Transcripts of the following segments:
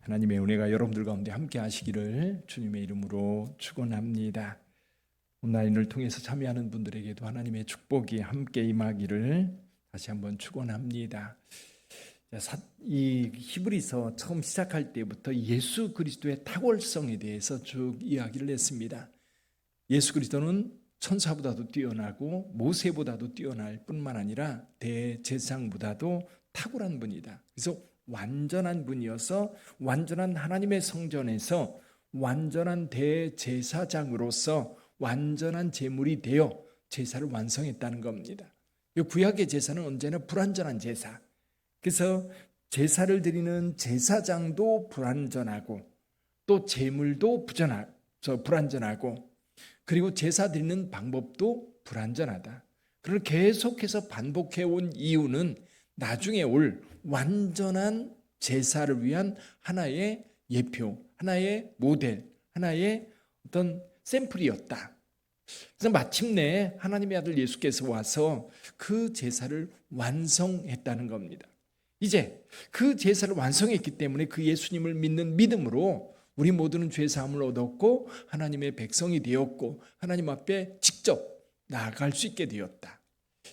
하나님의 은혜가 여러분들 가운데 함께 하시기를 주님의 이름으로 축원합니다. 온라인을 통해서 참여하는 분들에게도 하나님의 축복이 함께 임하기를 다시 한번 축원합니다. 이 히브리서 처음 시작할 때부터 예수 그리스도의 탁월성에 대해서 쭉 이야기를 했습니다. 예수 그리스도는 천사보다도 뛰어나고 모세보다도 뛰어날 뿐만 아니라 대제사장보다도 탁월한 분이다. 그래서 완전한 분이어서 완전한 하나님의 성전에서 완전한 대제사장으로서 완전한 제물이 되어 제사를 완성했다는 겁니다. 구약의 제사는 언제나 불완전한 제사. 그래서 제사를 드리는 제사장도 불완전하고 또 제물도 불완전하고 그리고 제사 드리는 방법도 불완전하다. 그걸 계속해서 반복해온 이유는 나중에 올 완전한 제사를 위한 하나의 예표, 하나의 모델, 하나의 어떤 샘플이었다. 그래서 마침내 하나님의 아들 예수께서 와서 그 제사를 완성했다는 겁니다. 이제 그 제사를 완성했기 때문에 그 예수님을 믿는 믿음으로 우리 모두는 죄 사함을 얻었고 하나님의 백성이 되었고 하나님 앞에 직접 나아갈 수 있게 되었다.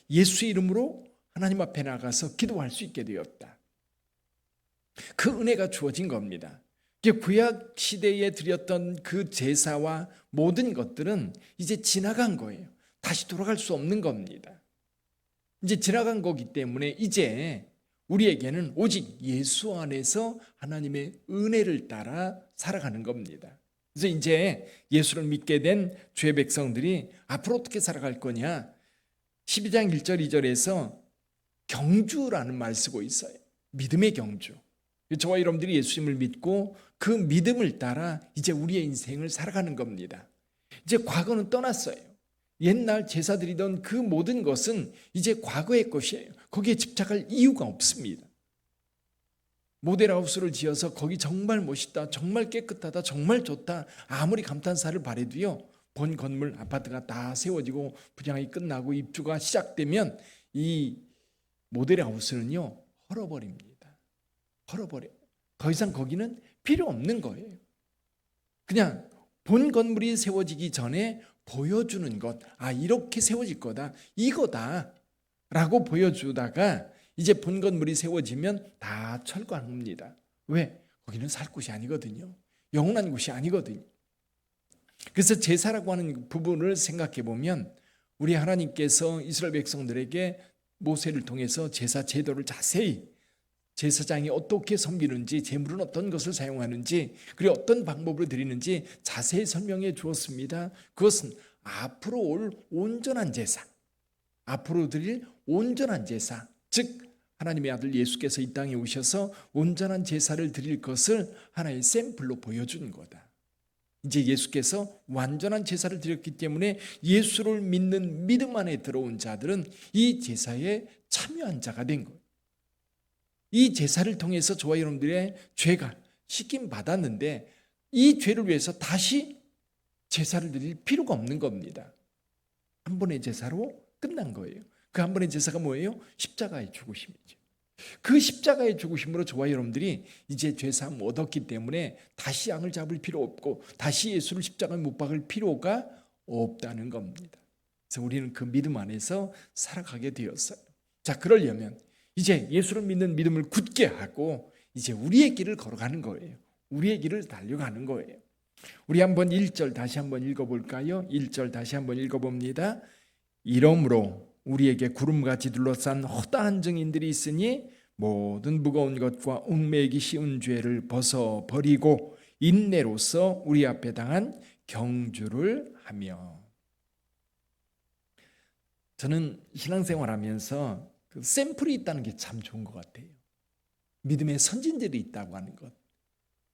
예수의 이름으로 하나님 앞에 나가서 기도할 수 있게 되었다. 그 은혜가 주어진 겁니다. 구약 시대에 드렸던 그 제사와 모든 것들은 이제 지나간 거예요. 다시 돌아갈 수 없는 겁니다. 이제 지나간 거기 때문에 이제 우리에게는 오직 예수 안에서 하나님의 은혜를 따라 살아가는 겁니다. 그래서 이제 예수를 믿게 된 주의 백성들이 앞으로 어떻게 살아갈 거냐? 12장 1절 2절에서 경주라는 말을 쓰고 있어요. 믿음의 경주. 저와 여러분들이 예수님을 믿고 그 믿음을 따라 이제 우리의 인생을 살아가는 겁니다. 이제 과거는 떠났어요. 옛날 제사 드리던 그 모든 것은 이제 과거의 것이에요. 거기에 집착할 이유가 없습니다. 모델하우스를 지어서 거기 정말 멋있다, 정말 깨끗하다, 정말 좋다 아무리 감탄사를 바래도요, 본 건물 아파트가 다 세워지고 분양이 끝나고 입주가 시작되면 이 모델하우스는요 헐어버립니다. 헐어버려요. 더 이상 거기는 필요 없는 거예요. 그냥 본 건물이 세워지기 전에 보여주는 것, 이렇게 세워질 거다, 이거다 라고 보여주다가 이제 본 건물이 세워지면 다 철거합니다. 왜? 거기는 살 곳이 아니거든요. 영원한 곳이 아니거든요. 그래서 제사라고 하는 부분을 생각해 보면 우리 하나님께서 이스라엘 백성들에게 모세를 통해서 제사 제도를 자세히, 제사장이 어떻게 섬기는지, 제물은 어떤 것을 사용하는지, 그리고 어떤 방법으로 드리는지 자세히 설명해 주었습니다. 그것은 앞으로 올 온전한 제사, 앞으로 드릴 온전한 제사, 즉 하나님의 아들 예수께서 이 땅에 오셔서 온전한 제사를 드릴 것을 하나의 샘플로 보여준 거다. 이제 예수께서 완전한 제사를 드렸기 때문에 예수를 믿는 믿음 안에 들어온 자들은 이 제사에 참여한 자가 된 거예요. 이 제사를 통해서 저와 여러분들의 죄가 씻김 받았는데 이 죄를 위해서 다시 제사를 드릴 필요가 없는 겁니다. 한 번의 제사로 끝난 거예요. 그 한 번의 제사가 뭐예요? 십자가의 죽으심이죠. 그 십자가의 죽으심으로 저와 여러분들이 이제 죄사함 얻었기 때문에 다시 양을 잡을 필요 없고 다시 예수를 십자가에 못 박을 필요가 없다는 겁니다. 그래서 우리는 그 믿음 안에서 살아가게 되었어요. 자, 그러려면 이제 예수를 믿는 믿음을 굳게 하고 이제 우리의 길을 걸어가는 거예요. 우리의 길을 달려가는 거예요. 우리 한번 1절 다시 한번 읽어볼까요? 1절 다시 한번 읽어봅니다. 이러므로 우리에게 구름같이 둘러싼 허다한 증인들이 있으니 모든 무거운 것과 얽매이기 쉬운 죄를 벗어버리고 인내로서 우리 앞에 당한 경주를 하며. 저는 신앙생활하면서 그 샘플이 있다는 게 참 좋은 것 같아요. 믿음의 선진들이 있다고 하는 것.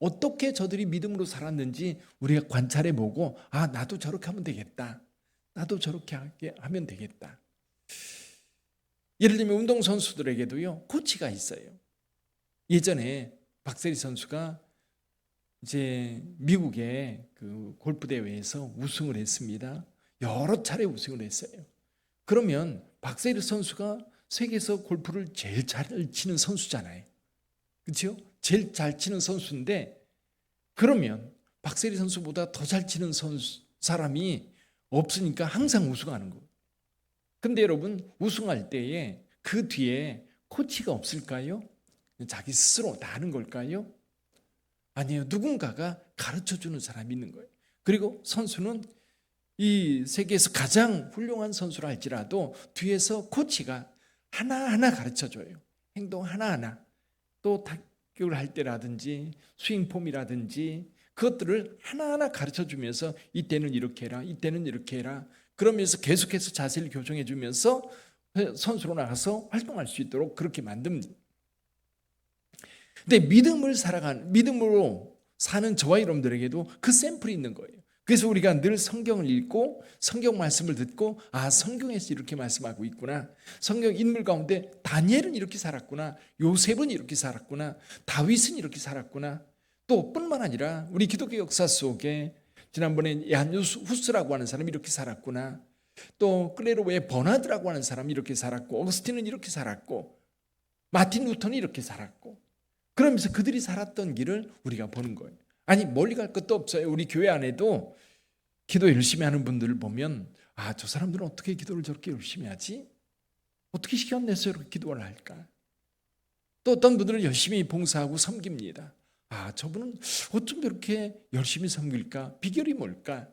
어떻게 저들이 믿음으로 살았는지 우리가 관찰해보고 나도 저렇게 하면 되겠다, 나도 저렇게 하면 되겠다. 예를 들면 운동선수들에게도요 코치가 있어요. 예전에 박세리 선수가 이제 미국의 그 골프 대회에서 우승을 했습니다. 여러 차례 우승을 했어요. 그러면 박세리 선수가 세계에서 골프를 제일 잘 치는 선수잖아요. 그렇죠? 제일 잘 치는 선수인데 그러면 박세리 선수보다 더 잘 치는 사람이 없으니까 항상 우승하는 거예요. 근데 여러분 우승할 때에 그 뒤에 코치가 없을까요? 자기 스스로 다 하는 걸까요? 아니에요. 누군가가 가르쳐주는 사람이 있는 거예요. 그리고 선수는 이 세계에서 가장 훌륭한 선수라 할지라도 뒤에서 코치가 하나하나 가르쳐줘요. 행동 하나하나. 또 타격을 할 때라든지 스윙폼이라든지 그것들을 하나하나 가르쳐주면서 이때는 이렇게 해라, 이때는 이렇게 해라. 그러면서 계속해서 자세를 교정해 주면서 선수로 나가서 활동할 수 있도록 그렇게 만듭니다. 근데 믿음으로 사는 저와 여러분들에게도 그 샘플이 있는 거예요. 그래서 우리가 늘 성경을 읽고 성경 말씀을 듣고 성경에서 이렇게 말씀하고 있구나. 성경 인물 가운데 다니엘은 이렇게 살았구나. 요셉은 이렇게 살았구나. 다윗은 이렇게 살았구나. 또 뿐만 아니라 우리 기독교 역사 속에 지난번에 야누스라고 하는 사람이 이렇게 살았구나. 또 클레로의 버나드라고 하는 사람이 이렇게 살았고 어거스틴은 이렇게 살았고 마틴 루터는 이렇게 살았고 그러면서 그들이 살았던 길을 우리가 보는 거예요. 아니 멀리 갈 것도 없어요. 우리 교회 안에도 기도 열심히 하는 분들을 보면 저 사람들은 어떻게 기도를 저렇게 열심히 하지? 어떻게 시간 내서 이렇게 기도를 할까? 또 어떤 분들은 열심히 봉사하고 섬깁니다. 저분은 어쩜 저렇게 열심히 섬길까? 비결이 뭘까?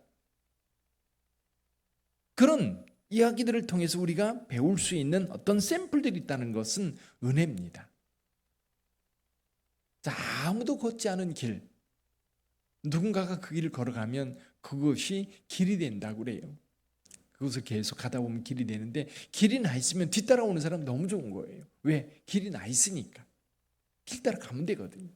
그런 이야기들을 통해서 우리가 배울 수 있는 어떤 샘플들이 있다는 것은 은혜입니다. 아무도 걷지 않은 길, 누군가가 그 길을 걸어가면 그것이 길이 된다고 그래요. 그것을 계속 가다 보면 길이 되는데 길이 나 있으면 뒤따라오는 사람 너무 좋은 거예요. 왜? 길이 나 있으니까. 길 따라 가면 되거든요.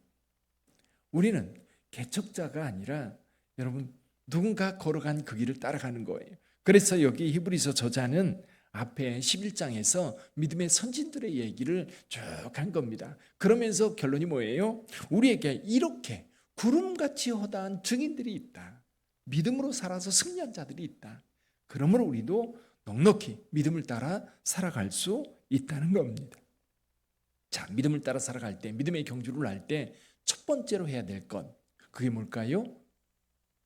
우리는 개척자가 아니라 여러분 누군가 걸어간 그 길을 따라가는 거예요. 그래서 여기 히브리서 저자는 앞에 11장에서 믿음의 선진들의 얘기를 쭉 한 겁니다. 그러면서 결론이 뭐예요? 우리에게 이렇게 구름같이 허다한 증인들이 있다. 믿음으로 살아서 승리한 자들이 있다. 그러므로 우리도 넉넉히 믿음을 따라 살아갈 수 있다는 겁니다. 믿음을 따라 살아갈 때, 믿음의 경주를 할 때 첫 번째로 해야 될 것, 그게 뭘까요?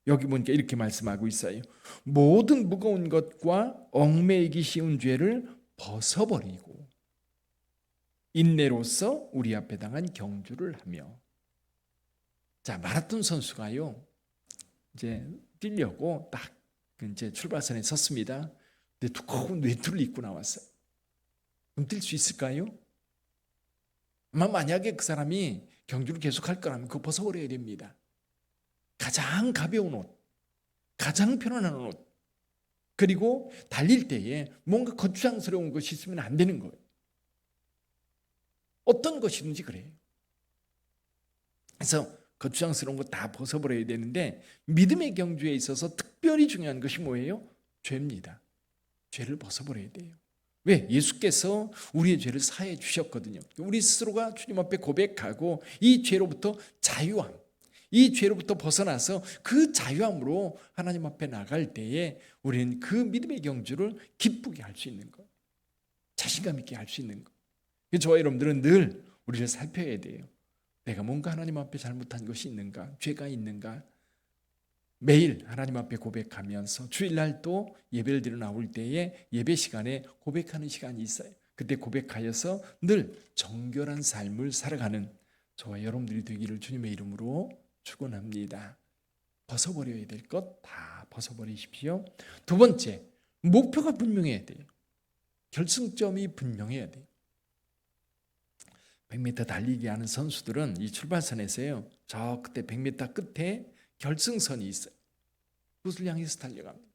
여기 보니까 이렇게 말씀하고 있어요. 모든 무거운 것과 얽매이기 쉬운 죄를 벗어버리고 인내로서 우리 앞에 당한 경주를 하며. 마라톤 선수가요, 이제 뛰려고 딱 이제 출발선에 섰습니다. 근데 두꺼운 외투를 입고 나왔어요. 그럼 뛸 수 있을까요? 만약에 그 사람이 경주를 계속할 거라면 그거 벗어버려야 됩니다. 가장 가벼운 옷, 가장 편안한 옷, 그리고 달릴 때에 뭔가 거추장스러운 것이 있으면 안 되는 거예요. 어떤 것이든지 그래요. 그래서 거추장스러운 거 다 벗어버려야 되는데 믿음의 경주에 있어서 특별히 중요한 것이 뭐예요? 죄입니다. 죄를 벗어버려야 돼요. 왜? 예수께서 우리의 죄를 사해 주셨거든요. 우리 스스로가 주님 앞에 고백하고 이 죄로부터 자유함, 이 죄로부터 벗어나서 그 자유함으로 하나님 앞에 나갈 때에 우리는 그 믿음의 경주를 기쁘게 할 수 있는 것, 자신감 있게 할 수 있는 것. 저와 여러분들은 늘 우리를 살펴야 돼요. 내가 뭔가 하나님 앞에 잘못한 것이 있는가, 죄가 있는가. 매일 하나님 앞에 고백하면서 주일날 또 예배를 드려 나올 때에 예배 시간에 고백하는 시간이 있어요. 그때 고백하여서 늘 정결한 삶을 살아가는 저와 여러분들이 되기를 주님의 이름으로 축원합니다. 벗어버려야 될 것 다 벗어버리십시오. 두 번째, 목표가 분명해야 돼요. 결승점이 분명해야 돼요. 100m 달리기 하는 선수들은 이 출발선에서요, 저 그때 100m 끝에 결승선이 있어요. 그것을 향해서 달려갑니다.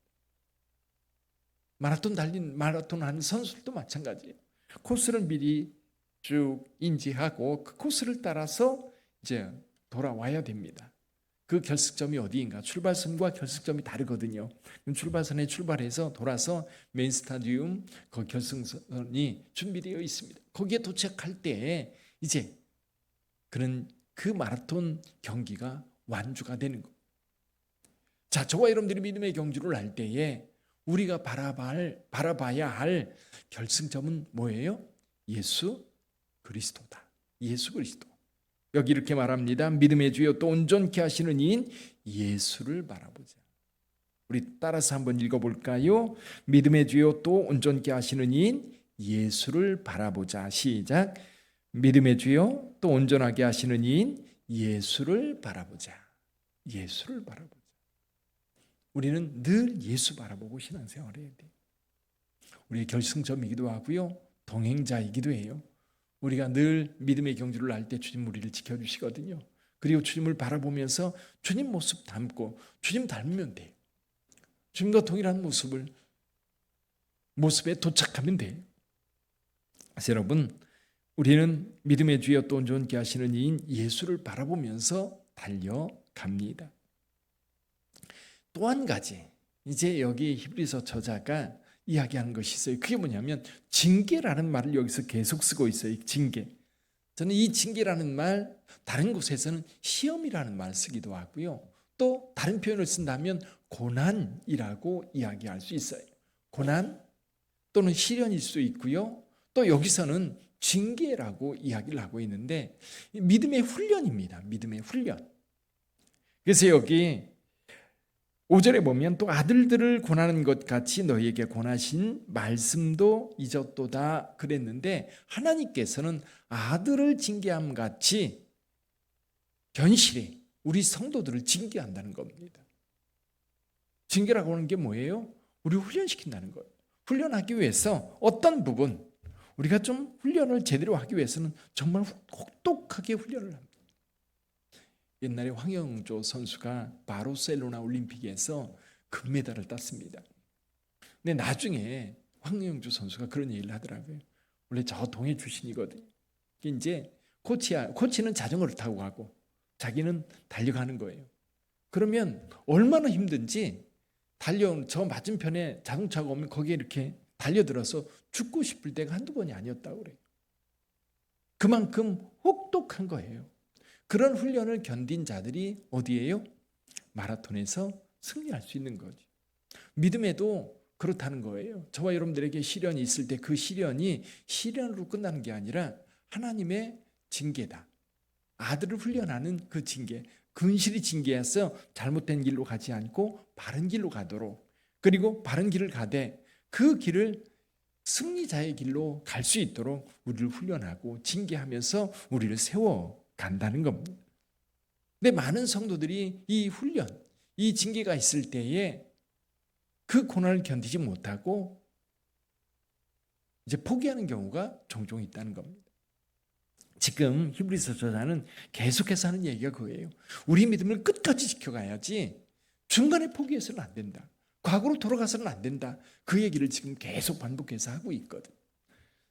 마라톤 하는 선수들도 마찬가지예요. 코스를 미리 쭉 인지하고 그 코스를 따라서 이제 돌아와야 됩니다. 그 결승점이 어디인가? 출발선과 결승점이 다르거든요. 출발선에 출발해서 돌아서 메인 스타디움 그 결승선이 준비되어 있습니다. 거기에 도착할 때 이제 그런 그 마라톤 경기가 완주가 되는 것. 저와 여러분들이 믿음의 경주를 할 때에 우리가 바라봐야 할 결승점은 뭐예요? 예수 그리스도다. 예수 그리스도. 여기 이렇게 말합니다. 믿음의 주요 또 온전케 하시는 이인 예수를 바라보자. 우리 따라서 한번 읽어볼까요? 믿음의 주요 또 온전케 하시는 이인 예수를 바라보자. 시작. 믿음의 주요 또 온전하게 하시는 이인 예수를 바라보자. 예수를 바라보자. 우리는 늘 예수 바라보고 신앙생활을 해야 돼. 우리의 결승점이기도 하고요, 동행자이기도 해요. 우리가 늘 믿음의 경주를 할 때 주님 우리를 지켜주시거든요. 그리고 주님을 바라보면서 주님 모습 닮고 주님 닮으면 돼요. 주님과 동일한 모습에 도착하면 돼요. 그래서 여러분, 우리는 믿음의 주여 또 온전케 하시는 이인 예수를 바라보면서 달려갑니다. 또 한 가지, 이제 여기 히브리서 저자가 이야기하는 것이 있어요. 그게 뭐냐면 징계라는 말을 여기서 계속 쓰고 있어요. 징계. 저는 이 징계라는 말, 다른 곳에서는 시험이라는 말을 쓰기도 하고요, 또 다른 표현을 쓴다면 고난이라고 이야기할 수 있어요. 고난 또는 시련일 수 있고요, 또 여기서는 징계라고 이야기를 하고 있는데 믿음의 훈련입니다. 믿음의 훈련. 그래서 여기 5절에 보면 또 아들들을 권하는 것 같이 너희에게 권하신 말씀도 잊었도다 그랬는데, 하나님께서는 아들을 징계함 같이 견실히 우리 성도들을 징계한다는 겁니다. 징계라고 하는 게 뭐예요? 우리를 훈련시킨다는 거예요. 훈련하기 위해서 어떤 부분, 우리가 좀 훈련을 제대로 하기 위해서는 정말 혹독하게 훈련을 합니다. 옛날에 황영조 선수가 바르셀로나 올림픽에서 금메달을 땄습니다. 근데 나중에 황영조 선수가 그런 얘기를 하더라고요. 원래 저 동해 출신이거든요. 이제 코치는 자전거를 타고 가고 자기는 달려가는 거예요. 그러면 얼마나 힘든지 달려온 저 맞은편에 자동차가 오면 거기에 이렇게 달려들어서 죽고 싶을 때가 한두 번이 아니었다고 그래요. 그만큼 혹독한 거예요. 그런 훈련을 견딘 자들이 어디예요? 마라톤에서 승리할 수 있는 거죠. 믿음에도 그렇다는 거예요. 저와 여러분들에게 시련이 있을 때 그 시련이 시련으로 끝나는 게 아니라 하나님의 징계다. 아들을 훈련하는 그 징계, 근실이 징계해서 잘못된 길로 가지 않고 바른 길로 가도록, 그리고 바른 길을 가되 그 길을 승리자의 길로 갈 수 있도록 우리를 훈련하고 징계하면서 우리를 세워 간다는 겁니다. 근데 많은 성도들이 이 훈련, 이 징계가 있을 때에 그 고난을 견디지 못하고 이제 포기하는 경우가 종종 있다는 겁니다. 지금 히브리서 저자는 계속해서 하는 얘기가 그거예요. 우리 믿음을 끝까지 지켜가야지 중간에 포기해서는 안 된다. 과거로 돌아가서는 안 된다. 그 얘기를 지금 계속 반복해서 하고 있거든.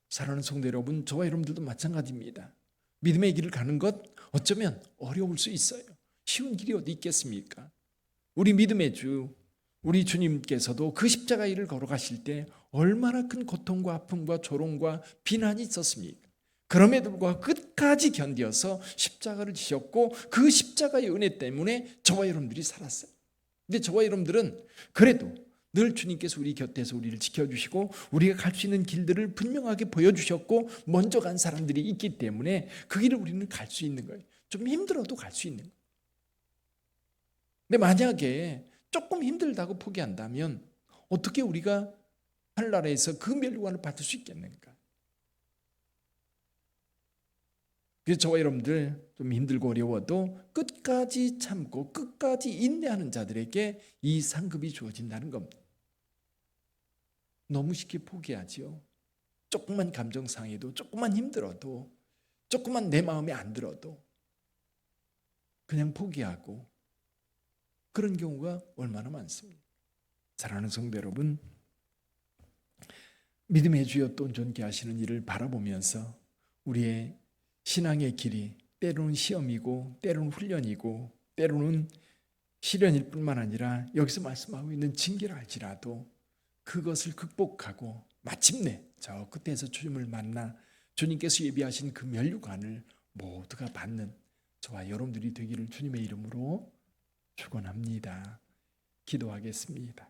사랑하는 성도 여러분, 저와 여러분들도 마찬가지입니다. 믿음의 길을 가는 것 어쩌면 어려울 수 있어요. 쉬운 길이 어디 있겠습니까? 우리 믿음의 주, 우리 주님께서도 그 십자가 길을 걸어가실 때 얼마나 큰 고통과 아픔과 조롱과 비난이 있었습니까? 그럼에도 불구하고 끝까지 견디어서 십자가를 지셨고 그 십자가의 은혜 때문에 저와 여러분들이 살았어요. 근데 저와 여러분들은 그래도 늘 주님께서 우리 곁에서 우리를 지켜주시고 우리가 갈 수 있는 길들을 분명하게 보여주셨고 먼저 간 사람들이 있기 때문에 그 길을 우리는 갈 수 있는 거예요. 좀 힘들어도 갈 수 있는 거예요. 근데 만약에 조금 힘들다고 포기한다면 어떻게 우리가 하늘나라에서 그 멸류관을 받을 수 있겠는가? 그래서 저와 여러분들 좀 힘들고 어려워도 끝까지 참고 끝까지 인내하는 자들에게 이 상급이 주어진다는 겁니다. 너무 쉽게 포기하지요. 조금만 감정 상해도, 조금만 힘들어도, 조금만 내 마음에 안 들어도 그냥 포기하고 그런 경우가 얼마나 많습니까? 사랑하는 성도 여러분, 믿음의 주여 또 온전케 하시는 이를 바라보면서 우리의 신앙의 길이 때로는 시험이고 때로는 훈련이고 때로는 시련일 뿐만 아니라 여기서 말씀하고 있는 징계를 알지라도 그것을 극복하고 마침내 저 끝에서 주님을 만나 주님께서 예비하신 그 멸류관을 모두가 받는 저와 여러분들이 되기를 주님의 이름으로 축원합니다. 기도하겠습니다.